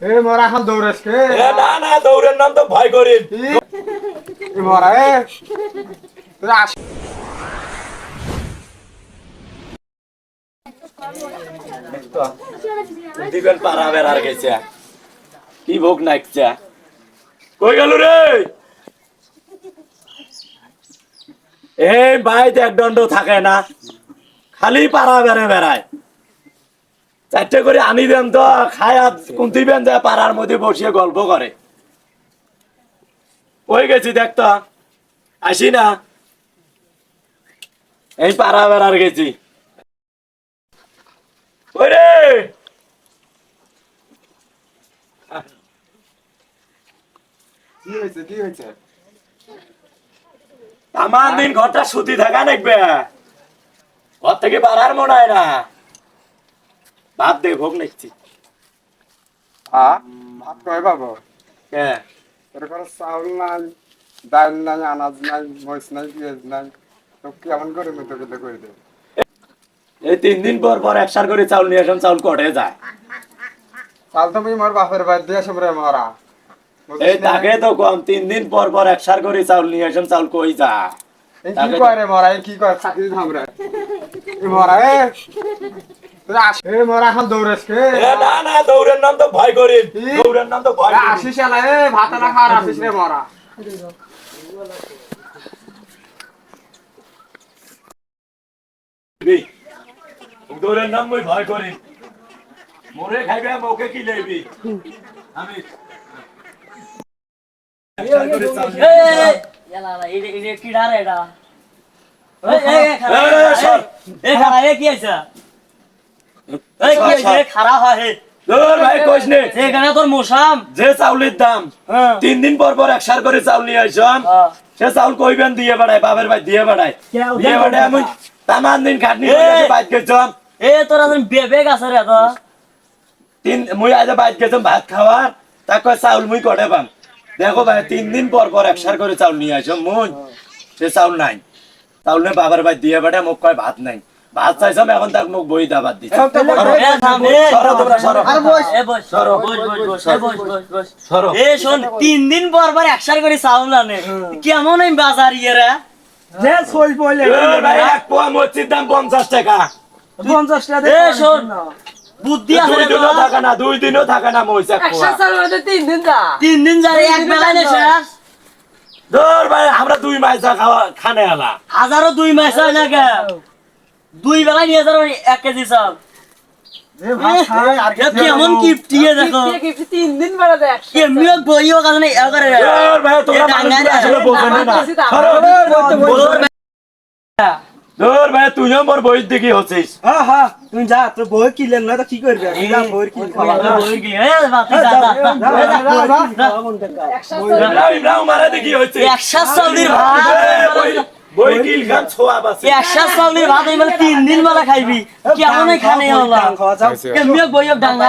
এ মরা এখন দৌড়াস কে? না না দৌড়ের নাম তো ভয় করি। এ মরা তোরা দিবেন পারা বেড়ার গেছে কি ভোগ নাকছে কই গেল রে এই বাইতে এক দণ্ড থাকে না খালি পারা বেড়ে বেড়ায় চারটে করে আনি দেন তো খায় কুন্তিবেন যায় পাড়ার মধ্যে বসিয়ে গল্প করে ওই গেছি দেখতো আসি না এই পাড়া বেড়ার গেছি ওই রে কি হয়েছে আমার দিন ঘরটা সুতি থাকা দেখবে ঘর থেকে পাড়ার মনে হয় না ভাত দে ভোগ নিচ্ছি ভাত কয় পাবো? হ্যাঁ এরপরে চাউল নাই, ডাল নাই, আনাজ নাই, মরিচ নাই, পেঁয়াজ নাই, তো কেমন করে মেতে গেলে করে দেবে? এই 3 দিন পর পর একসার করে চাউল নিয়ে আসুন চাউল কটে যায় চাল তুমি মোর বাপের বাড়ি দিয়ে আসো রে মরা। এই তাকে তো কম 3 দিন পর পর একসার করে চাউল নিয়ে আসুন চাউল কই যায় এই কি কয় রে মরা? এই কি কয়? চাকরি ধামরে এ মরা তোরা এ মরা এখন দৌড়াস কে? না না দৌড়ের নাম তো ভয় করি দৌড়ের নাম তো ভয় করি আসিস না ভাত না খাওয়ার আসিস রে মরা। দৌড়ের নাম মই ভয় করি মোরে খাইবে ওকে কি লইবি আমি একসার করে চাউল নিয়ে যে চাউলের দাম 3 দিন পর পর একসার করে চাউল নিয়ে আসলাম সে চাউল কইবেন দিয়ে বেড়ায় বাপের ভাই দিয়ে বেড়ায় আমি তামান দিন খাটনি বাইক গেছিলাম মুই আজ বাইক গেছিলাম ভাত খাওয়ার তাকে চাউল মুই কটে পাম দেখো ভাই 3 দিন পর পর একসার করে চাউল নিয়ে আসলাম মুই সে চাউল নাই চাউল নেই বাবার ভাই দিয়ে বেড়ায় মুখ কয় ভাত নাই ভাত চাইছাম এখন তাক মুখ বই দাবাত দিচ্ছে তিন দিন পর পর একসার করে চাউল আনে কেমন বাজার ইয়েরা যে সই বলে এক পোয়া মরচির দাম 50 টাকা 50 টাকা এ শোন বুদ্ধি আছে 2 দিনও থাকে না 2 দিনও থাকে না মরচ এক পোয়া তিন দিন যাই এক বেলা নে শেষ ধর ভাই আমরা 2 মাস খাওয়া খানে আলা হাজারো 2 মাস হয় না কে 2 বেলা নিয়ে যাও 1 কেজি চাল কেমন কিপটিয়ে দেখো 3 দিন বেলা দেখ এমনিও বইও কারণে এগারে ধর ভাই তোমরা মানুষ আসলে বোঝেন না ধর ভাই তুইও মোর বই দেখি হচ্ছিস তুই যা তোর বই কিলেন না তো কি করবি বই কিল ইব্রাহিম মারা দেখি হচ্ছে 100 চাউলের ভাত বই কিল গান ছোয়া বাসে 100 চাউলের ভাত মানে 3 দিন বেলা খাইবি কেমন খানে হলো খাওয়া যাও এমনিও বইও ডাঙ্গা